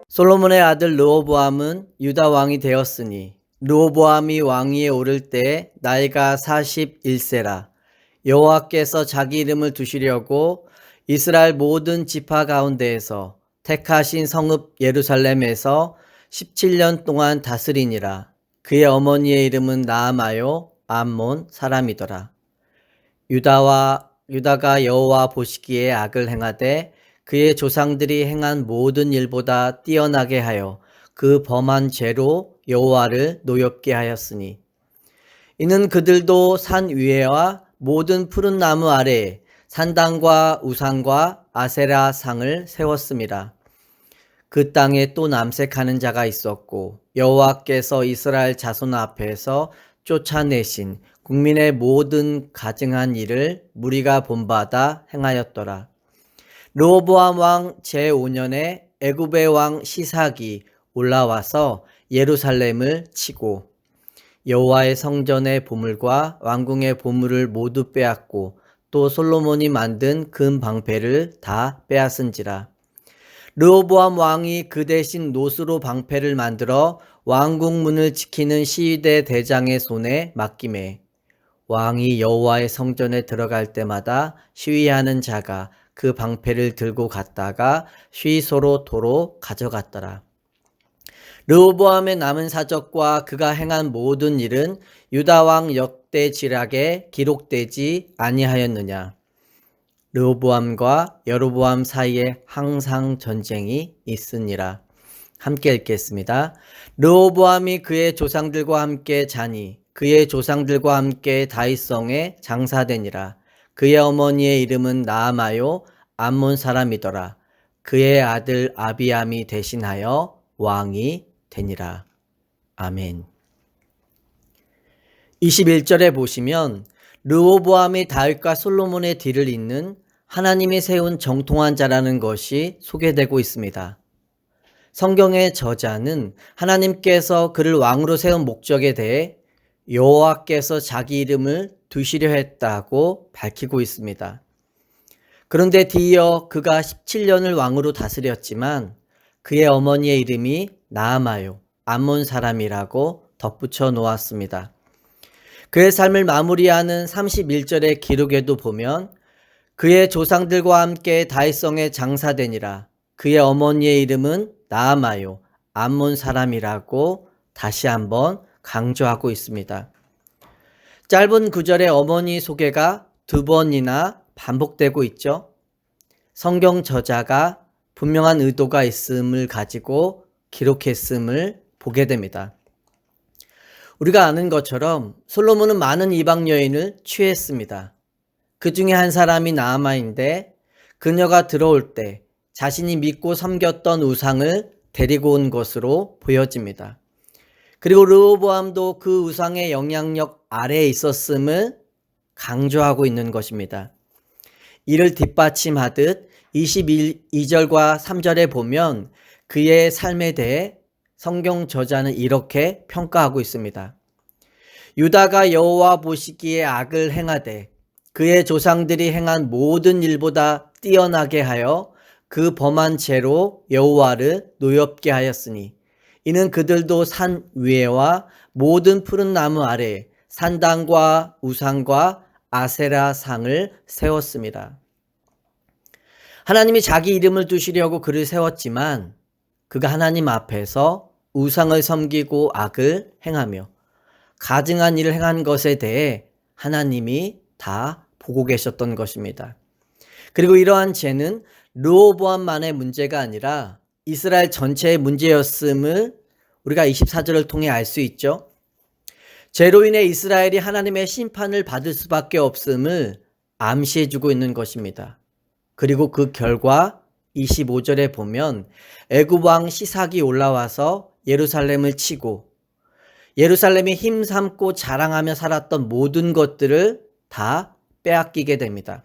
솔로몬의 아들 르호보암은 유다 왕이 되었으니 르호보암이 왕위에 오를 때 나이가 41세라. 여호와께서 자기 이름을 두시려고 이스라엘 모든 지파 가운데에서 택하신 성읍 예루살렘에서 17년 동안 다스리니라. 그의 어머니의 이름은 나아마요 암몬 사람이더라. 유다가 여호와 보시기에 악을 행하되 그의 조상들이 행한 모든 일보다 뛰어나게 하여 그 범한 죄로 여호와를 노엽게 하였으니 이는 그들도 산 위에와 모든 푸른 나무 아래에 산당과 우상과 아세라 상을 세웠습니다. 그 땅에 또 남색하는 자가 있었고 여호와께서 이스라엘 자손 앞에서 쫓아내신 국민의 모든 가증한 일을 무리가 본받아 행하였더라. 르호보암 왕 제5년에 애굽의 왕 시삭이 올라와서 예루살렘을 치고 여호와의 성전의 보물과 왕궁의 보물을 모두 빼앗고 또 솔로몬이 만든 금 방패를 다 빼앗은지라. 르호보암 왕이 그 대신 노수로 방패를 만들어 왕궁 문을 지키는 시위대 대장의 손에 맡기매 왕이 여호와의 성전에 들어갈 때마다 시위하는 자가 그 방패를 들고 갔다가 시위소로 도로 가져갔더라. 르호보암의 남은 사적과 그가 행한 모든 일은 유다 왕 역대지략에 기록되지 아니하였느냐. 르호보암과 여로보암 사이에 항상 전쟁이 있으니라. 함께 읽겠습니다. 르호보암이 그의 조상들과 함께 자니 그의 조상들과 함께 다윗성에 장사되니라. 그의 어머니의 이름은 나아마요 암몬 사람이더라. 그의 아들 아비암이 대신하여 왕이 되니라. 아멘. 21절에 보시면 르호보암이 다윗과 솔로몬의 뒤를 잇는 하나님이 세운 정통한 자라는 것이 소개되고 있습니다. 성경의 저자는 하나님께서 그를 왕으로 세운 목적에 대해 여호와께서 자기 이름을 두시려 했다고 밝히고 있습니다. 그런데 뒤이어 그가 17년을 왕으로 다스렸지만 그의 어머니의 이름이 나아마요 암몬 사람이라고 덧붙여 놓았습니다. 그의 삶을 마무리하는 31절의 기록에도 보면 그의 조상들과 함께 다윗성에 장사되니라. 그의 어머니의 이름은 나아마요 암몬 사람이라고 다시 한번 강조하고 있습니다. 짧은 구절의 어머니 소개가 두 번이나 반복되고 있죠. 성경 저자가 분명한 의도가 있음을 가지고 기록했음을 보게 됩니다. 우리가 아는 것처럼 솔로몬은 많은 이방 여인을 취했습니다. 그 중에 한 사람이 나아마인데 그녀가 들어올 때 자신이 믿고 섬겼던 우상을 데리고 온 것으로 보여집니다. 그리고 르호보암도 그 우상의 영향력 아래에 있었음을 강조하고 있는 것입니다. 이를 뒷받침하듯 22절과 3절에 보면 그의 삶에 대해 성경 저자는 이렇게 평가하고 있습니다. 유다가 여호와 보시기에 악을 행하되 그의 조상들이 행한 모든 일보다 뛰어나게 하여 그 범한 죄로 여호와를 노엽게 하였으니 이는 그들도 산 위에와 모든 푸른 나무 아래에 산당과 우상과 아세라 상을 세웠습니다. 하나님이 자기 이름을 두시려고 그를 세웠지만 그가 하나님 앞에서 우상을 섬기고 악을 행하며 가증한 일을 행한 것에 대해 하나님이 다 보고 계셨던 것입니다. 그리고 이러한 죄는 르호보암만의 문제가 아니라 이스라엘 전체의 문제였음을 우리가 24절을 통해 알 수 있죠. 죄로 인해 이스라엘이 하나님의 심판을 받을 수밖에 없음을 암시해주고 있는 것입니다. 그리고 그 결과 25절에 보면 애굽 왕 시삭이 올라와서 예루살렘을 치고 예루살렘이 힘삼고 자랑하며 살았던 모든 것들을 다 빼앗기게 됩니다.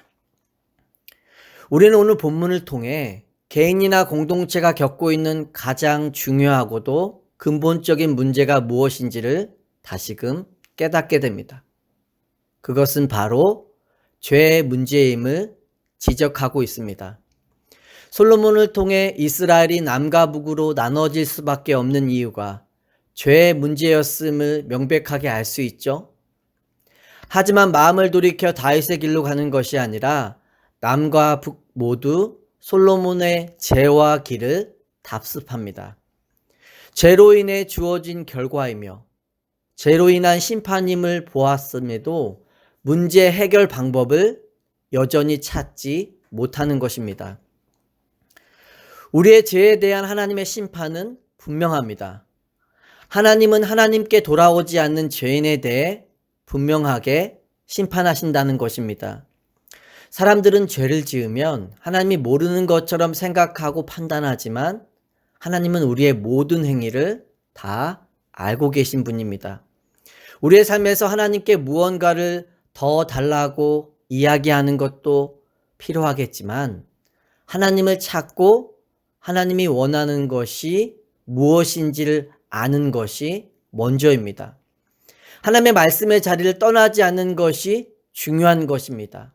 우리는 오늘 본문을 통해 개인이나 공동체가 겪고 있는 가장 중요하고도 근본적인 문제가 무엇인지를 다시금 깨닫게 됩니다. 그것은 바로 죄의 문제임을 지적하고 있습니다. 솔로몬을 통해 이스라엘이 남과 북으로 나눠질 수밖에 없는 이유가 죄의 문제였음을 명백하게 알 수 있죠. 하지만 마음을 돌이켜 다윗의 길로 가는 것이 아니라 남과 북 모두 솔로몬의 죄와 길을 답습합니다. 죄로 인해 주어진 결과이며 죄로 인한 심판임을 보았음에도 문제 해결 방법을 여전히 찾지 못하는 것입니다. 우리의 죄에 대한 하나님의 심판은 분명합니다. 하나님은 하나님께 돌아오지 않는 죄인에 대해 분명하게 심판하신다는 것입니다. 사람들은 죄를 지으면 하나님이 모르는 것처럼 생각하고 판단하지만 하나님은 우리의 모든 행위를 다 알고 계신 분입니다. 우리의 삶에서 하나님께 무언가를 더 달라고 이야기하는 것도 필요하겠지만 하나님을 찾고 하나님이 원하는 것이 무엇인지를 아는 것이 먼저입니다. 하나님의 말씀의 자리를 떠나지 않는 것이 중요한 것입니다.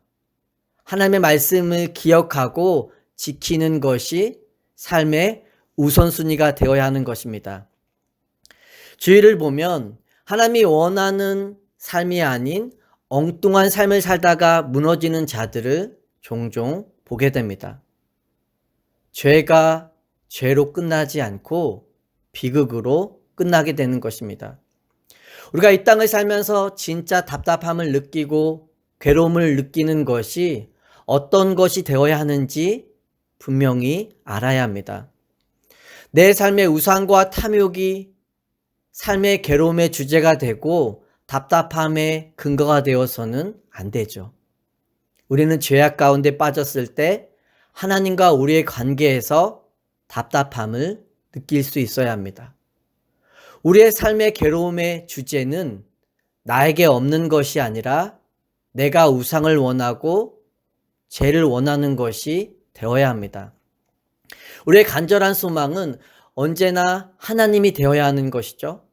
하나님의 말씀을 기억하고 지키는 것이 삶의 우선순위가 되어야 하는 것입니다. 주위를 보면 하나님이 원하는 삶이 아닌 엉뚱한 삶을 살다가 무너지는 자들을 종종 보게 됩니다. 죄가 죄로 끝나지 않고 비극으로 끝나게 되는 것입니다. 우리가 이 땅을 살면서 진짜 답답함을 느끼고 괴로움을 느끼는 것이 어떤 것이 되어야 하는지 분명히 알아야 합니다. 내 삶의 우상과 탐욕이 삶의 괴로움의 주제가 되고 답답함의 근거가 되어서는 안 되죠. 우리는 죄악 가운데 빠졌을 때 하나님과 우리의 관계에서 답답함을 느낄 수 있어야 합니다. 우리의 삶의 괴로움의 주제는 나에게 없는 것이 아니라 내가 우상을 원하고 죄를 원하는 것이 되어야 합니다. 우리의 간절한 소망은 언제나 하나님이 되어야 하는 것이죠.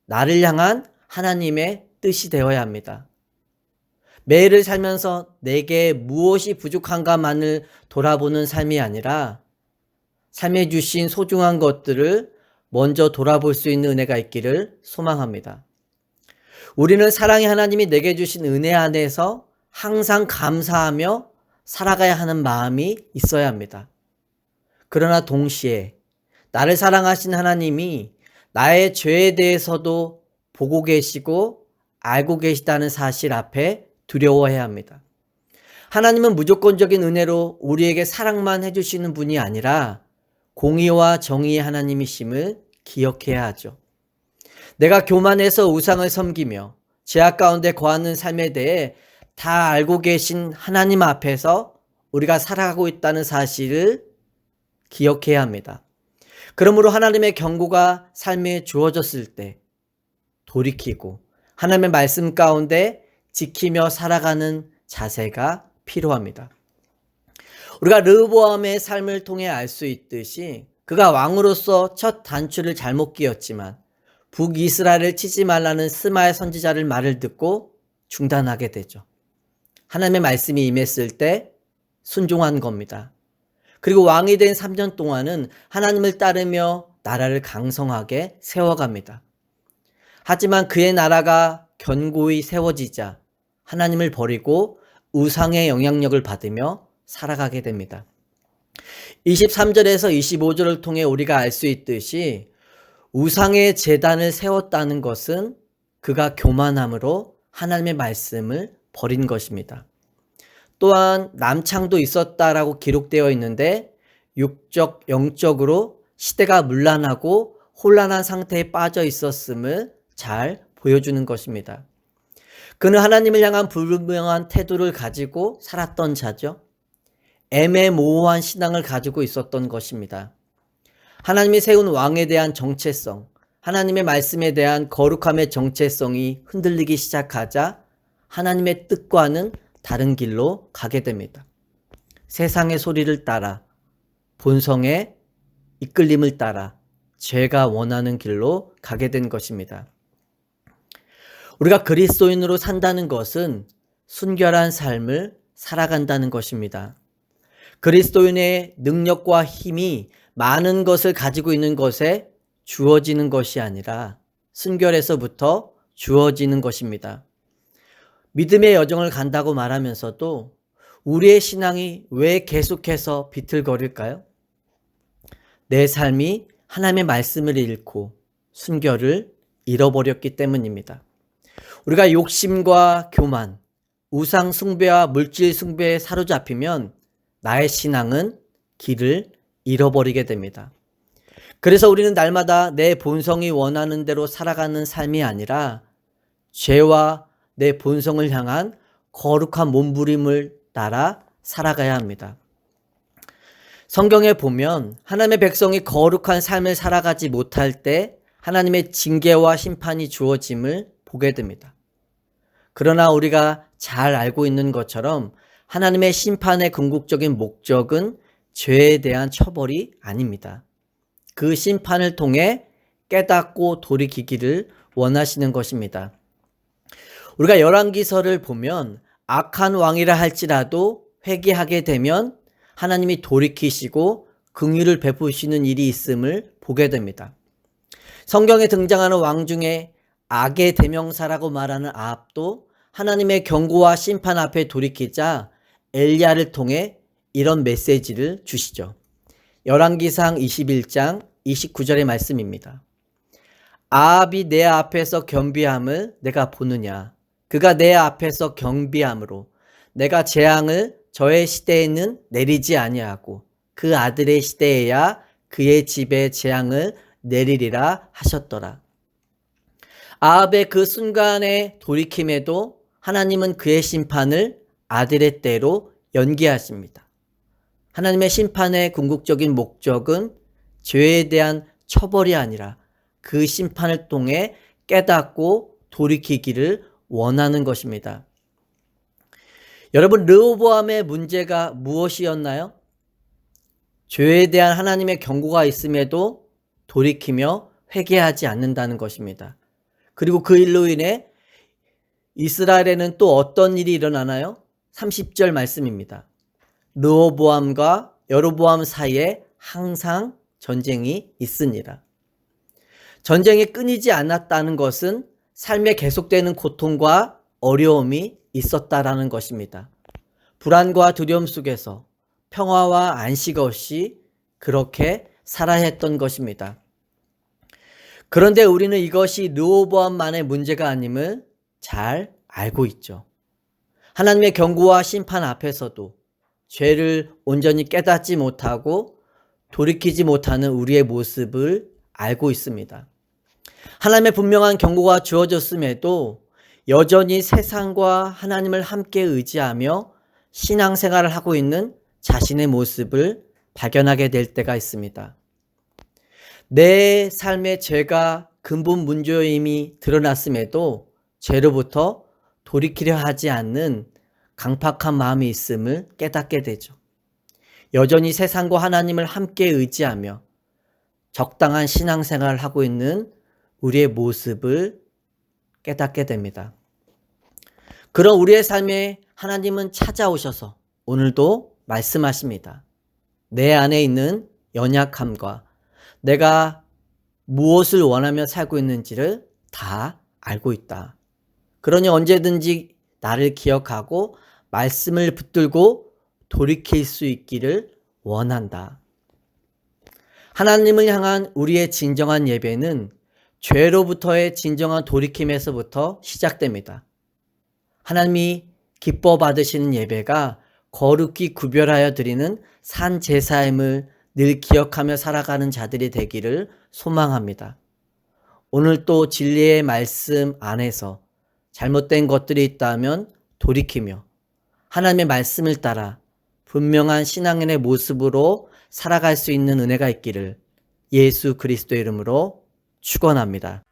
나를 향한 하나님의 뜻이 되어야 합니다. 매일을 살면서 내게 무엇이 부족한가만을 돌아보는 삶이 아니라 삶에 주신 소중한 것들을 먼저 돌아볼 수 있는 은혜가 있기를 소망합니다. 우리는 사랑의 하나님이 내게 주신 은혜 안에서 항상 감사하며 살아가야 하는 마음이 있어야 합니다. 그러나 동시에 나를 사랑하신 하나님이 나의 죄에 대해서도 보고 계시고 알고 계시다는 사실 앞에 두려워해야 합니다. 하나님은 무조건적인 은혜로 우리에게 사랑만 해주시는 분이 아니라 공의와 정의의 하나님이심을 기억해야 하죠. 내가 교만해서 우상을 섬기며 죄악 가운데 거하는 삶에 대해 다 알고 계신 하나님 앞에서 우리가 살아가고 있다는 사실을 기억해야 합니다. 그러므로 하나님의 경고가 삶에 주어졌을 때 돌이키고 하나님의 말씀 가운데 지키며 살아가는 자세가 필요합니다. 우리가 르호보암의 삶을 통해 알 수 있듯이 그가 왕으로서 첫 단추를 잘못 끼었지만 북이스라엘을 치지 말라는 스마의 선지자를 말을 듣고 중단하게 되죠. 하나님의 말씀이 임했을 때 순종한 겁니다. 그리고 왕이 된 3년 동안은 하나님을 따르며 나라를 강성하게 세워갑니다. 하지만 그의 나라가 견고히 세워지자 하나님을 버리고 우상의 영향력을 받으며 살아가게 됩니다. 23절에서 25절을 통해 우리가 알 수 있듯이 우상의 제단을 세웠다는 것은 그가 교만함으로 하나님의 말씀을 버린 것입니다. 또한 남창도 있었다라고 기록되어 있는데 육적, 영적으로 시대가 문란하고 혼란한 상태에 빠져 있었음을 잘 보여주는 것입니다. 그는 하나님을 향한 불분명한 태도를 가지고 살았던 자죠. 애매모호한 신앙을 가지고 있었던 것입니다. 하나님이 세운 왕에 대한 정체성, 하나님의 말씀에 대한 거룩함의 정체성이 흔들리기 시작하자 하나님의 뜻과는 다른 길로 가게 됩니다. 세상의 소리를 따라, 본성의 이끌림을 따라 죄가 원하는 길로 가게 된 것입니다. 우리가 그리스도인으로 산다는 것은 순결한 삶을 살아간다는 것입니다. 그리스도인의 능력과 힘이 많은 것을 가지고 있는 것에 주어지는 것이 아니라 순결에서부터 주어지는 것입니다. 믿음의 여정을 간다고 말하면서도 우리의 신앙이 왜 계속해서 비틀거릴까요? 내 삶이 하나님의 말씀을 잃고 순결을 잃어버렸기 때문입니다. 우리가 욕심과 교만, 우상 숭배와 물질 숭배에 사로잡히면 나의 신앙은 길을 잃어버리게 됩니다. 그래서 우리는 날마다 내 본성이 원하는 대로 살아가는 삶이 아니라 죄와 내 본성을 향한 거룩한 몸부림을 따라 살아가야 합니다. 성경에 보면 하나님의 백성이 거룩한 삶을 살아가지 못할 때 하나님의 징계와 심판이 주어짐을 보게 됩니다. 그러나 우리가 잘 알고 있는 것처럼 하나님의 심판의 궁극적인 목적은 죄에 대한 처벌이 아닙니다. 그 심판을 통해 깨닫고 돌이키기를 원하시는 것입니다. 우리가 열왕기서를 보면 악한 왕이라 할지라도 회개하게 되면 하나님이 돌이키시고 긍휼을 베푸시는 일이 있음을 보게 됩니다. 성경에 등장하는 왕 중에 악의 대명사라고 말하는 아합도 하나님의 경고와 심판 앞에 돌이키자 엘리야를 통해 이런 메시지를 주시죠. 열왕기상 21장 29절의 말씀입니다. 아합이 내 앞에서 겸비함을 내가 보느냐. 그가 내 앞에서 경비함으로 내가 재앙을 저의 시대에는 내리지 아니하고 그 아들의 시대에야 그의 집에 재앙을 내리리라 하셨더라. 아합의 그 순간의 돌이킴에도 하나님은 그의 심판을 아들의 때로 연기하십니다. 하나님의 심판의 궁극적인 목적은 죄에 대한 처벌이 아니라 그 심판을 통해 깨닫고 돌이키기를 원하는 것입니다. 여러분, 르호보암의 문제가 무엇이었나요? 죄에 대한 하나님의 경고가 있음에도 돌이키며 회개하지 않는다는 것입니다. 그리고 그 일로 인해 이스라엘에는 또 어떤 일이 일어나나요? 30절 말씀입니다. 르호보암과 여로보암 사이에 항상 전쟁이 있으니라. 전쟁이 끊이지 않았다는 것은 삶에 계속되는 고통과 어려움이 있었다라는 것입니다. 불안과 두려움 속에서 평화와 안식 없이 그렇게 살아야 했던 것입니다. 그런데 우리는 이것이 르호보암만의 문제가 아님을 잘 알고 있죠. 하나님의 경고와 심판 앞에서도 죄를 온전히 깨닫지 못하고 돌이키지 못하는 우리의 모습을 알고 있습니다. 하나님의 분명한 경고가 주어졌음에도 여전히 세상과 하나님을 함께 의지하며 신앙생활을 하고 있는 자신의 모습을 발견하게 될 때가 있습니다. 내 삶의 죄가 근본 문제임이 드러났음에도 죄로부터 돌이키려 하지 않는 강팍한 마음이 있음을 깨닫게 되죠. 여전히 세상과 하나님을 함께 의지하며 적당한 신앙생활을 하고 있는 우리의 모습을 깨닫게 됩니다. 그런 우리의 삶에 하나님은 찾아오셔서 오늘도 말씀하십니다. 내 안에 있는 연약함과 내가 무엇을 원하며 살고 있는지를 다 알고 있다. 그러니 언제든지 나를 기억하고 말씀을 붙들고 돌이킬 수 있기를 원한다. 하나님을 향한 우리의 진정한 예배는 죄로부터의 진정한 돌이킴에서부터 시작됩니다. 하나님이 기뻐 받으시는 예배가 거룩히 구별하여 드리는 산 제사임을 늘 기억하며 살아가는 자들이 되기를 소망합니다. 오늘 또 진리의 말씀 안에서 잘못된 것들이 있다면 돌이키며 하나님의 말씀을 따라 분명한 신앙인의 모습으로 살아갈 수 있는 은혜가 있기를 예수 그리스도의 이름으로 축원합니다.